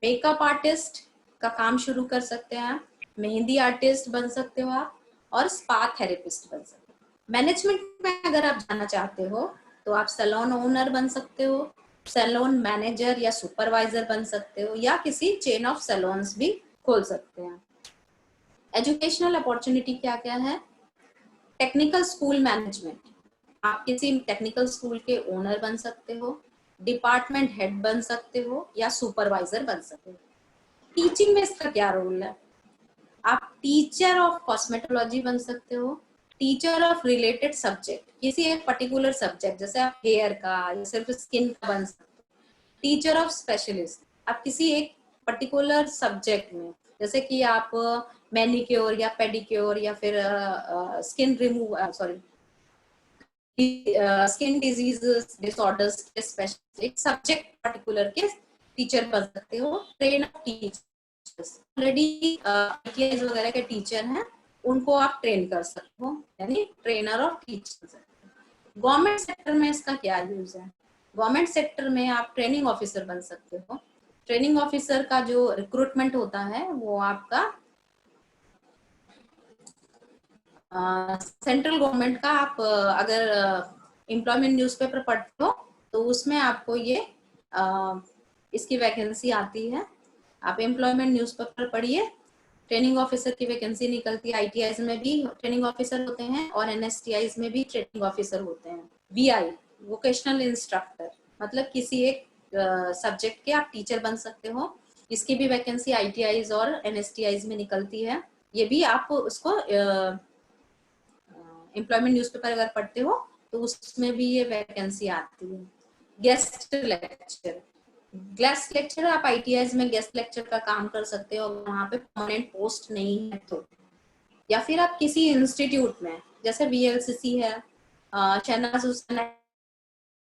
मेकअप आर्टिस्ट का काम शुरू कर सकते हैं, मेहंदी आर्टिस्ट बन सकते हो आप, और स्पा थेरेपिस्ट बन सकते हो। मैनेजमेंट में अगर आप जाना चाहते हो तो आप सैलून ओनर बन सकते हो, सैलून मैनेजर या सुपरवाइजर बन सकते हो, या किसी चेन ऑफ सैलून्स भी खोल सकते हैं। एजुकेशनल अपॉर्चुनिटी क्या क्या है। टेक्निकल स्कूल मैनेजमेंट, आप किसी टेक्निकल स्कूल के ओनर बन सकते हो, डिपार्टमेंट हेड बन सकते हो, या सुपरवाइजर बन सकते हो। टीचिंग में इसका क्या रोल है, आप टीचर ऑफ कॉस्मेटोलॉजी बन सकते हो, टीचर ऑफ रिलेटेड सब्जेक्ट, किसी एक पर्टिकुलर सब्जेक्ट, जैसे आप हेयर का या सिर्फ स्किन का बन सकते हो। टीचर ऑफ स्पेशलिस्ट, आप किसी एक पर्टिकुलर सब्जेक्ट में जैसे कि आप मैनिक्योर या पेडिक्योर या फिर skin remove sorry skin disease disorders के स्पेशलिस्ट सब्जेक्ट पर्टिकुलर के टीचर बन सकते हो। Train of teachers already ITI वगैरह के टीचर हैं, उनको आप ट्रेन कर सकते हो, यानी trainer of teachers. Government sector में इसका क्या यूज है? गवर्नमेंट सेक्टर में आप ट्रेनिंग ऑफिसर बन सकते हो। ट्रेनिंग ऑफिसर का जो रिक्रूटमेंट होता है वो आपका सेंट्रल गवर्नमेंट का। आप अगर एम्प्लॉयमेंट न्यूज़पेपर पढ़ते हो तो उसमें आपको ये इसकी वैकेंसी आती है। आप एम्प्लॉयमेंट न्यूज़पेपर पढ़िए, ट्रेनिंग ऑफिसर की वैकेंसी निकलती है। आईटीआईज में भी ट्रेनिंग ऑफिसर होते हैं और एनएसटीआईज में भी ट्रेनिंग ऑफिसर होते हैं। वीआई वोकेशनल इंस्ट्रक्टर, मतलब किसी एक सब्जेक्ट के आप टीचर बन सकते हो। इसकी भी वैकेंसी आईटीआईज और एनएसटीआईज में निकलती है। ये भी आप उसको एम्प्लॉयमेंट न्यूज़पेपर अगर पढ़ते हो तो उसमें भी ये वैकेंसी आती है। गेस्ट लेक्चर, गेस्ट लेक्चर आप आईटीआईज में गेस्ट लेक्चर का काम कर सकते हो, वहां पे परमानेंट पोस्ट नहीं है तो। या फिर आप किसी इंस्टीट्यूट में, जैसे वीएलसीसी है, शहनाज हुसैन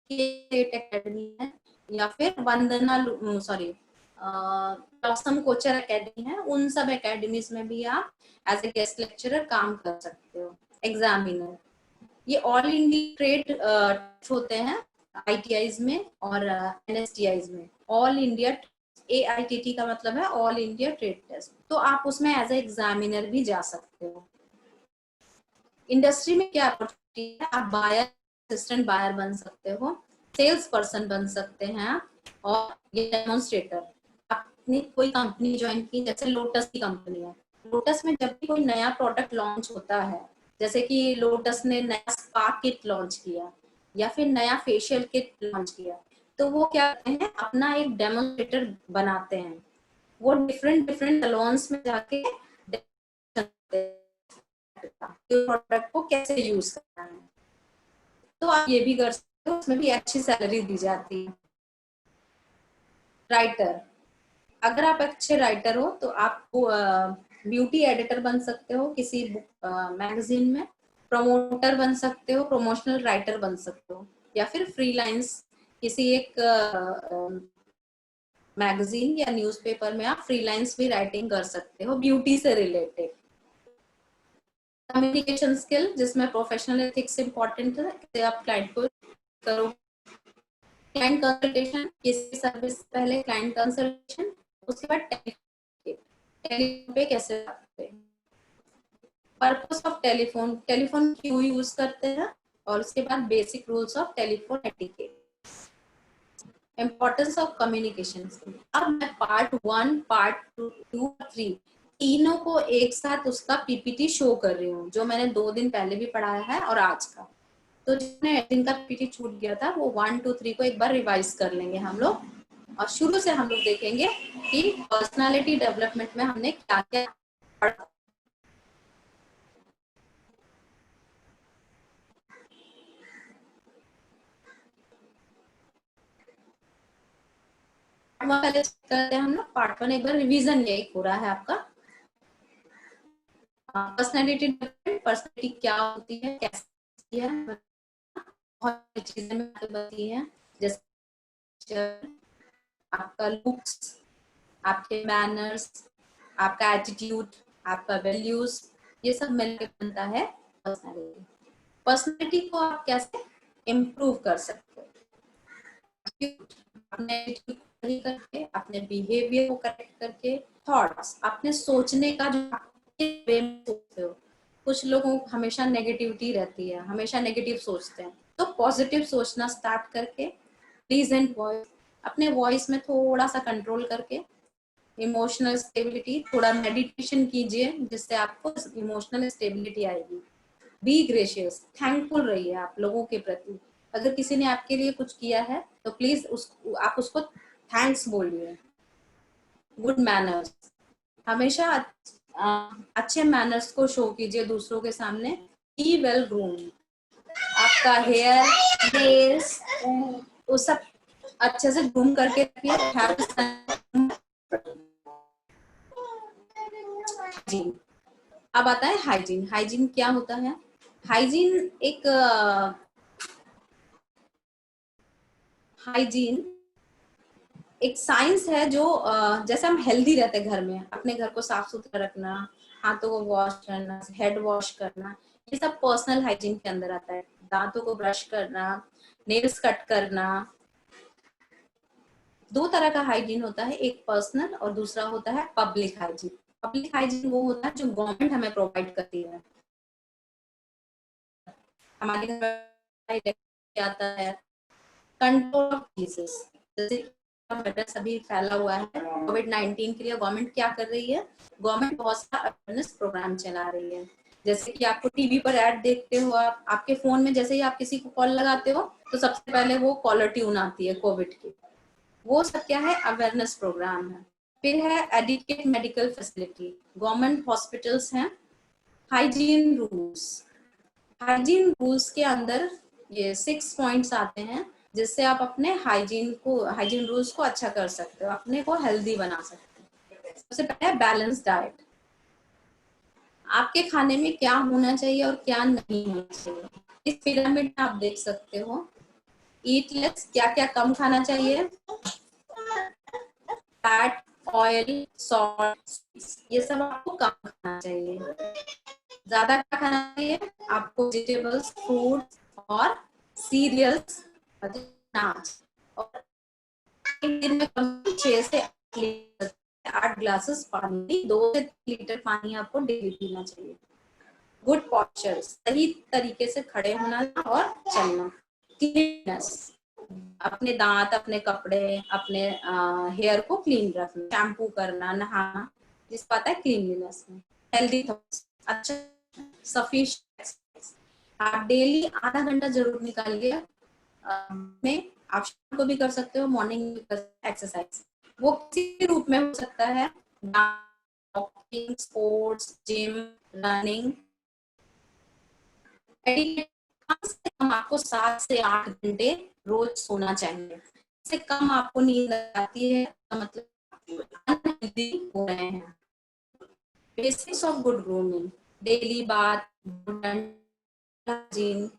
एकेडमी है, या फिर वंदना सॉरी ब्लॉसम कोचर एकेडमी है, उन सब एकेडमीज में भी आप एज ए गेस्ट लेक्चरर काम कर सकते हो। एग्जामिनर, ये ऑल इंडिया ट्रेड होते हैं आईटीआईज में और एनएसटीआईज में। ऑल इंडिया AITT का मतलब है ऑल इंडिया ट्रेड टेस्ट, तो आप उसमें एज ए एग्जामिनर भी जा सकते हो। इंडस्ट्री में क्या अपॉर्चुनिटी है? आप बायर असिस्टेंट बायर बन सकते हो, सेल्स पर्सन बन सकते हैं, और ये डेमोन्स्ट्रेटर। आपने कोई कंपनी ज्वाइन की, जैसे लोटस की कंपनी है, लोटस में जब भी कोई नया प्रोडक्ट लॉन्च होता है, जैसे कि लोटस ने नया स्पा किट लॉन्च किया या फिर नया फेशियल किट लॉन्च किया, तो वो क्या करते हैं, अपना एक डेमोन्स्ट्रेटर बनाते हैं। वो डिफरेंट डिफरेंट सैलून्स में जाके प्रोडक्ट को कैसे यूज करना है, तो आप ये भी कर सकते हो, उसमें भी अच्छी सैलरी दी जाती है। राइटर, अगर आप अच्छे राइटर हो तो आप ब्यूटी एडिटर बन सकते हो किसी बुक मैगजीन में, प्रमोटर बन सकते हो, प्रमोशनल राइटर बन सकते हो, या फिर फ्रीलांस किसी एक मैगजीन या न्यूज़पेपर में आप फ्रीलांस भी राइटिंग कर सकते हो ब्यूटी से रिलेटेड। कम्युनिकेशन स्किल, जिसमें प्रोफेशनल एथिक्स इंपॉर्टेंट है, आप क्लाइंट को करो। क्लाइंट कंसल्टेशन, किसी सर्विस से पहले क्लाइंट कंसल्टेशन, उसके बाद टेलीफोन पे कैसे बात करें, पर्पस ऑफ टेलीफोन, टेलीफोन क्यों यूज करते हैं, और उसके बाद basic rules of telephone etiquette, importance of communication. अब मैं पार्ट 1, पार्ट 2, 3 तीनों को एक साथ उसका पीपीटी शो कर रही हूँ, जो मैंने 2 दिन पहले भी पढ़ाया है और आज का। तो जिनका पीपीटी छूट गया था वो 1, 2, 3 को एक बार रिवाइज कर लेंगे हम लोग, और शुरू से हम लोग देखेंगे कि पर्सनालिटी डेवलपमेंट में हमने क्या क्या पढ़ा। पहले करते हैं हम लोग पार्ट 1, एक बार रिवीजन यही हो रहा है आपका। पर्सनालिटी डेवलपमेंट, पर्सनालिटी क्या होती है, कैसी है, बहुत चीजें में बताती है, जैसे आपका लुक्स, आपके मैनर्स, आपका एटीट्यूड, आपका वैल्यूज, ये सब मिलकर बनता है पर्सनालिटी। पर्सनालिटी को आप कैसे इम्प्रूव कर सकते हो? अपने एटीट्यूड को सही करके, अपने बिहेवियर को करेक्ट करके, थॉट्स, अपने सोचने का जो वे में सोचते हो। कुछ लोगों को हमेशा नेगेटिविटी रहती है, हमेशा नेगेटिव सोचते हैं, तो पॉजिटिव सोचना स्टार्ट करके, प्लीजेंट वॉइस, अपने वॉइस में थोड़ा सा कंट्रोल करके, इमोशनल स्टेबिलिटी, थोड़ा मेडिटेशन कीजिए जिससे आपको इमोशनल स्टेबिलिटी आएगी। बी ग्रेशियस, थैंकफुल रहिए आप लोगों के प्रति। अगर किसी ने आपके लिए कुछ किया है तो प्लीज आप उसको थैंक्स बोलिए। गुड मैनर्स, हमेशा अच्छे मैनर्स को शो कीजिए दूसरों के सामने। बी वेल ग्रूम्ड, आपका हेयर, नेल्स, वो सब अच्छे से ग्रूम करके रखिए। हाइजीन। अब आता है हाइजीन। हाइजीन क्या होता है? हाइजीन एक साइंस है जो जैसे हम हेल्दी रहते हैं घर में, अपने घर को साफ सुथरा रखना, हाथों को वॉश करना, हेड वॉश करना, ये सब पर्सनल हाइजीन के अंदर आता है। दांतों को ब्रश करना, नेल्स कट करना। दो तरह का हाइजीन होता है, एक पर्सनल और दूसरा होता है पब्लिक हाइजीन। पब्लिक हाइजीन वो होता है जो गवर्नमेंट हमें प्रोवाइड करती है। हमारे घर में आता है कंट्रोल ऑफ डिजीज, जैसे वायरस अभी फैला हुआ है कोविड-19 के लिए गवर्नमेंट क्या कर रही है? गवर्नमेंट बहुत सारा अवेयरनेस प्रोग्राम चला रही है। जैसे कि आपको टीवी पर ऐड देखते हो, आप आपके फोन में जैसे ही आप किसी को कॉल लगाते हो तो सबसे पहले वो कॉलर ट्यून आती है कोविड की। वो सब क्या है? अवेयरनेस प्रोग्राम है। फिर है adequate medical facility, government hospitals हैं। हाइजीन रूल्स, हाइजीन रूल्स के अंदर ये 6 पॉइंट्स आते हैं जिससे आप अपने हाइजीन रूल्स को अच्छा कर सकते हो, अपने को हेल्दी बना सकते हो। सबसे पहले है बैलेंस डाइट। आपके खाने में क्या होना चाहिए और क्या नहीं होना चाहिए, इस पिरामिड में आप देख सकते हो। ईट लेस, क्या क्या कम खाना चाहिए? फैट, ऑयल, सॉल्ट, ये सब आपको कम खाना चाहिए। ज्यादा क्या खाना चाहिए आपको? वेजिटेबल्स, फ्रूट्स और सीरियल्स, अनाज। और दिन में कम से 6 से 8 ग्लासेस पानी, 2 से 3 लीटर पानी आपको डेली पीना चाहिए। गुड पॉस्चर, सही तरीके से खड़े होना और चलना। क्लीननेस, अपने दांत, अपने कपड़े, अपने हेयर को क्लीन रखना, शैम्पू करना, नहाना, जिसको आता है क्लीनलीनेस में। हेल्दी थॉट्स, अच्छा सफिशिएंट, आप डेली आधा घंटा जरूर निकालिए में। आप शाम को भी कर सकते हो, मॉर्निंग में कर सकते हो एक्सरसाइज। वो किसी भी रूप में हो सकता है, वॉकिंग, स्पोर्ट्स, जिम, रनिंग। कम से कम आपको 7 से 8 घंटे रोज सोना चाहिए। इससे कम आपको नींद आती है तो मतलब अनहेल्दी हो रहे हैं। Basics of good grooming, daily bath, hygiene.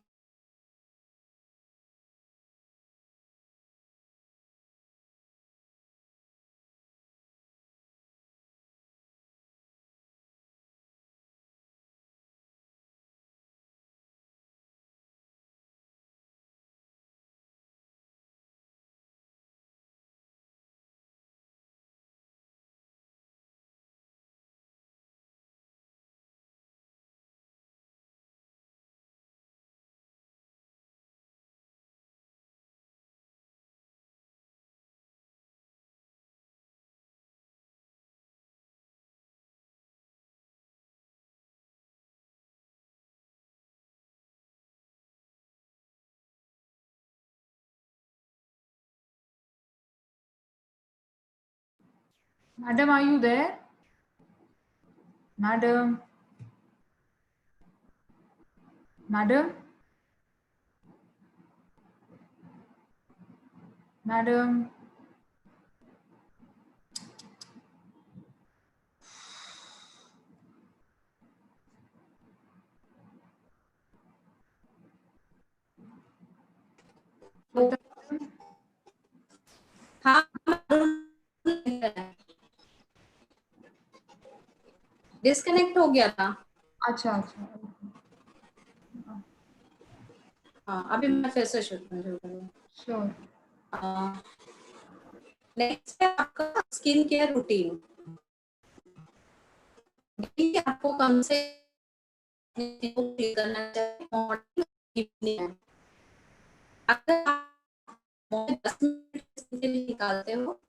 Madam, are you there? Madam? Madam? Madam? हाँ, डिस्कनेक्ट हो गया था। अच्छा अच्छा। हाँ, अभी मैं फिर से शुरू करूँ। श्योर। नेक्स्ट है आपका स्किन केयर रूटीन। आपको कम से करना चाहिए। अगर आप 10 मिनट के लिए निकालते हो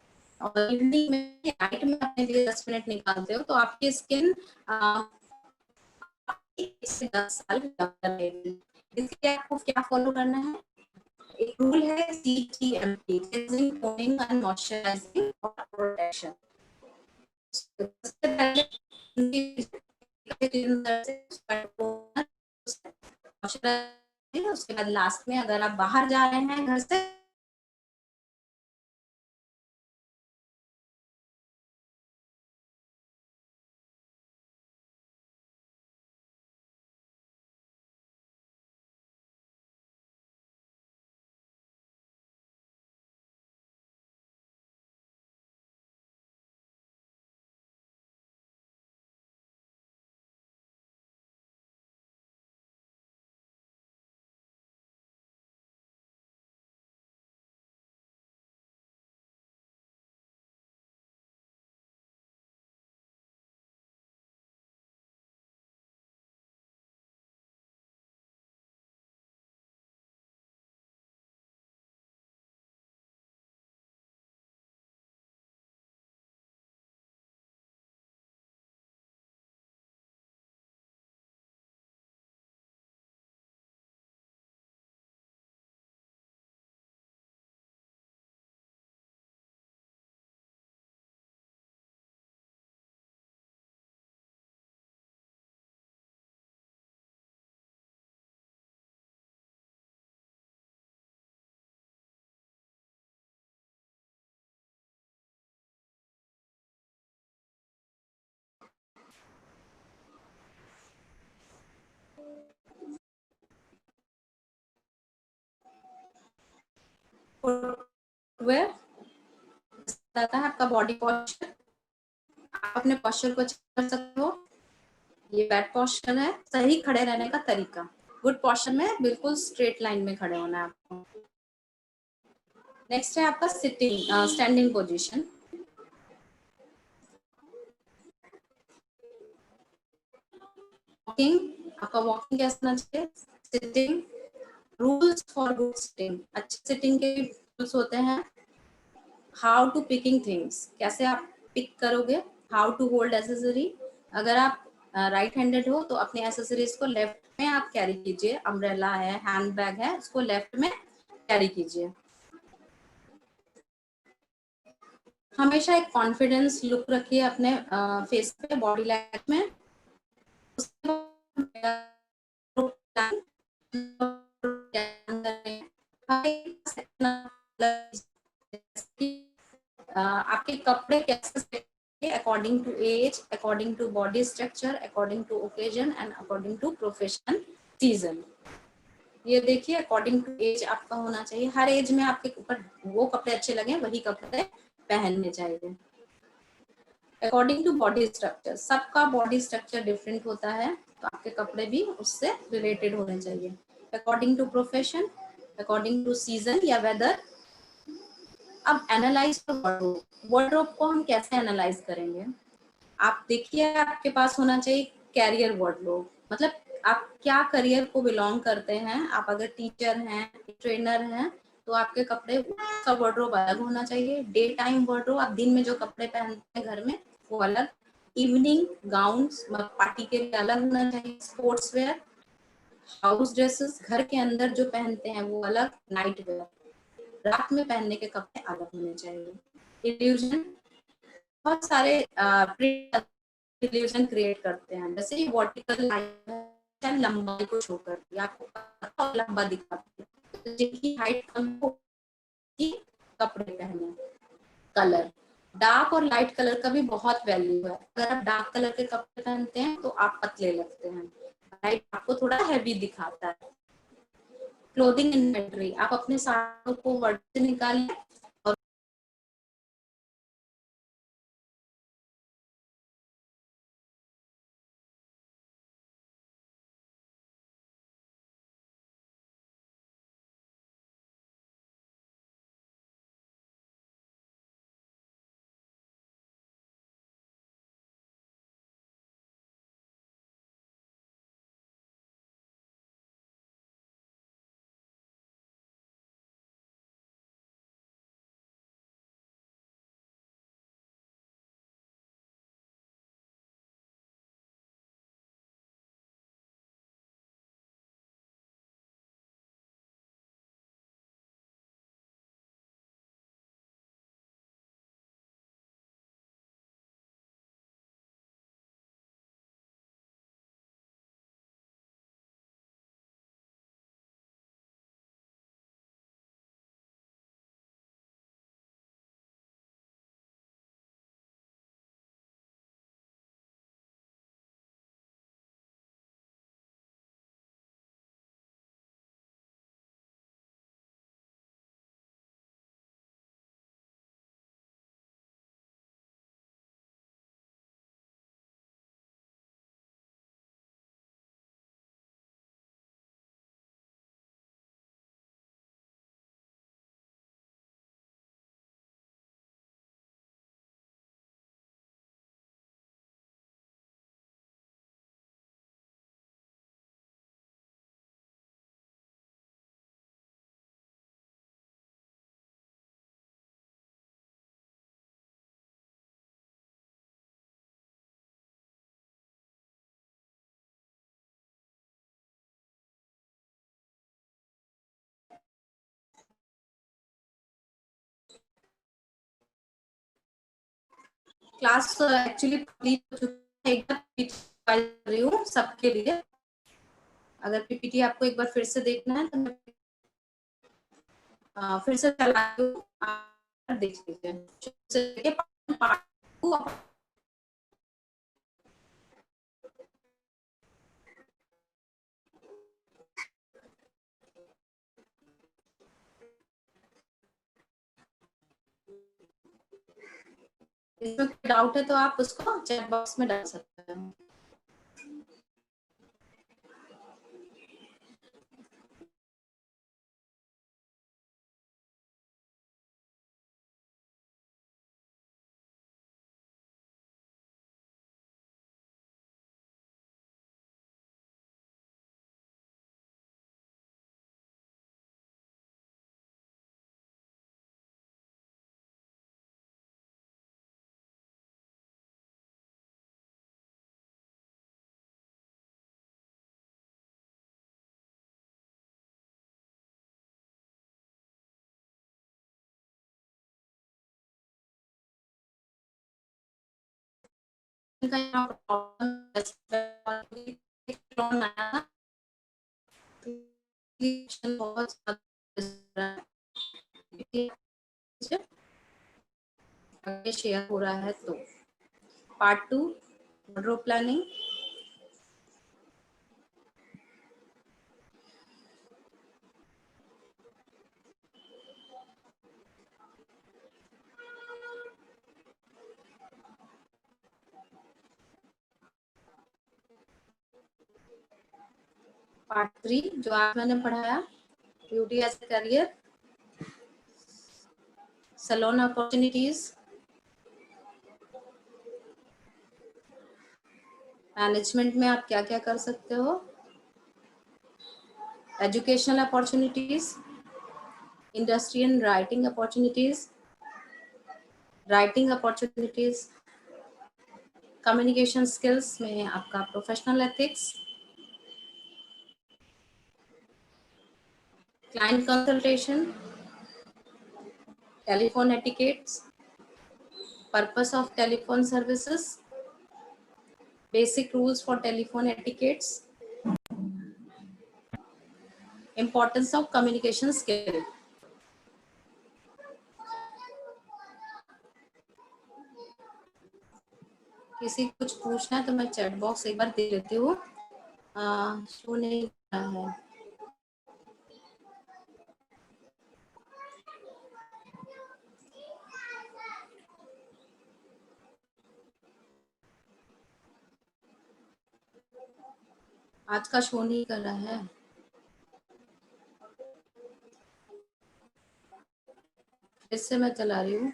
और इवनिंग में, नाइट में अपने लिए 10 मिनट निकालते हो तो आपकी स्किन 1 से 10 साल रहेगी। इसके लिए आपको क्या फॉलो करना है? एक रूल है CTMP, cleansing, toning and moisturising और प्रोटेक्शन। सबसे पहले उसके बाद लास्ट में अगर आप बाहर जा रहे हैं घर से फुटवेयर आता है आपका बॉडी पॉस्चर, आप अपने पॉस्चर को चेक कर सकते हो। ये बैड पॉस्चर है, सही खड़े रहने का तरीका। गुड पॉस्चर में बिल्कुल स्ट्रेट लाइन में खड़े होना है आपको। नेक्स्ट है आपका सिटिंग स्टैंडिंग पोजीशन। वॉकिंग, आपका वॉकिंग कैसा होना चाहिए। Sitting, rules for good sitting, अच्छी सिटिंग के रूल्स होते हैं। हाउ टू पिकिंग थिंग्स, कैसे आप पिक करोगे। हाउ टू होल्ड एसेसरी, अगर आप राइट हैंडेड हो तो अपनी एसेसरीज को लेफ्ट में आप कैरी कीजिए। अम्ब्रेला है, हैंड बैग है, उसको लेफ्ट में कैरी कीजिए। हमेशा एक कॉन्फिडेंस लुक रखिए अपने फेस पे, बॉडी लैंग्वेज में। आपके कपड़े कैसे according to age, according to body structure, according to occasion and according to profession season. ये देखिए अकॉर्डिंग टू एज आपका होना चाहिए। हर एज में आपके ऊपर वो कपड़े अच्छे लगे वही कपड़े पहनने चाहिए। अकॉर्डिंग टू बॉडी स्ट्रक्चर, सबका बॉडी स्ट्रक्चर डिफरेंट होता है, तो आपके कपड़े भी उससे रिलेटेड होने चाहिए। According to profession, according to season या वेदर। अब एनालाइज वार्डरोब, वार्डरोब को हम कैसे एनालाइज करेंगे। आप देखिए आपके पास होना चाहिए कैरियर वार्डरोब, मतलब आप क्या करियर को बिलोंग करते हैं। आप अगर टीचर हैं, ट्रेनर हैं, तो आपके कपड़े का वार्डरोब अलग होना चाहिए। डे टाइम वार्डरोब, आप दिन में जो कपड़े पहनते हैं घर में वो अलग। इवनिंग गाउन्स, पार्टी के लिए अलग होना चाहिए। स्पोर्ट्स वेयर, हाउस ड्रेसेस, घर के अंदर जो पहनते हैं वो अलग। नाइट वेयर, रात में पहनने के कपड़े अलग होने चाहिए। इल्यूजन, बहुत सारे इल्यूजन क्रिएट करते हैं, जैसे वर्टिकल लाइन लंबाई को शो करती है, आपको लंबा दिखाती है। जिनकी हाइट कम होगी कपड़े पहने। कलर, डार्क और लाइट कलर का भी बहुत वैल्यू है। अगर आप डार्क कलर के कपड़े पहनते हैं तो आप पतले लगते हैं, लाइट आपको थोड़ा हैवी दिखाता है। क्लोथिंग इन्वेंटरी, आप अपने साड़ियों को वर्ड से निकालिए और क्लास एक्चुअली कंप्लीट हो चुकी है। एक बार कर रही हूँ सबके लिए। अगर पीपीटी आपको एक बार फिर से देखना है तो मैं फिर से चला रही हूँ, आप देख लीजिए। पार्ट 2 इसमें कोई डाउट है तो आप उसको चैट बॉक्स में डाल सकते हैं। शेयर हो रहा है तो पार्ट 2 वार्डरोब प्लानिंग। पार्ट 3 जो आज मैंने पढ़ाया, beauty as a career, salon opportunities, management में आप क्या क्या कर सकते हो, educational opportunities, industry and writing opportunities, writing opportunities, communication skills में आपका professional ethics, client consultation, telephone etiquettes, purpose of telephone services, basic rules for telephone etiquettes, importance of communication skill। किसी कुछ पूछना है तो मैं चैट बॉक्स एक बार दे देती हूँ। शो नहीं कर रहा है। आज का शो नहीं कर रहा है। फिर से मैं चला रही हूँ।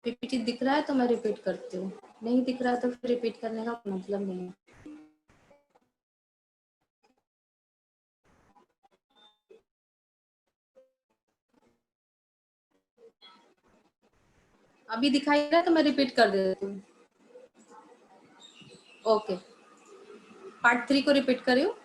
पीपीटी दिख रहा है तो मैं रिपीट करती हूँ, नहीं दिख रहा है तो फिर रिपीट करने का मतलब नहीं है। अभी दिखाई दे रहा है तो मैं रिपीट कर देती हूँ। ओके, पार्ट 3 को रिपीट करियो।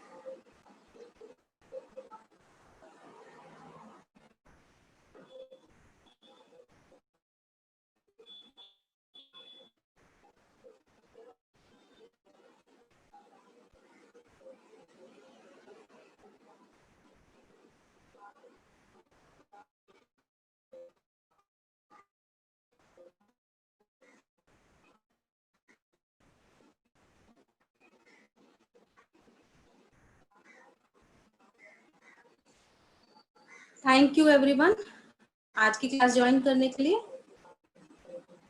थैंक यू एवरीवन आज की क्लास ज्वाइन करने के लिए।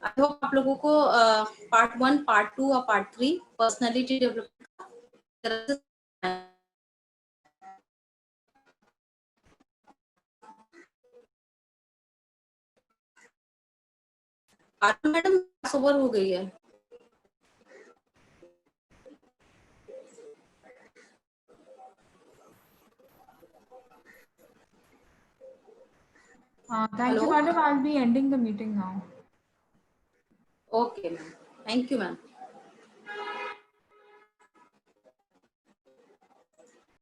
आई होप आप लोगों को पार्ट 1, पार्ट 2 और part 3 personality development madam over हो गई है। Thank you, Hello? madam. I'll be ending the meeting now. Okay, ma'am. Thank you, ma'am.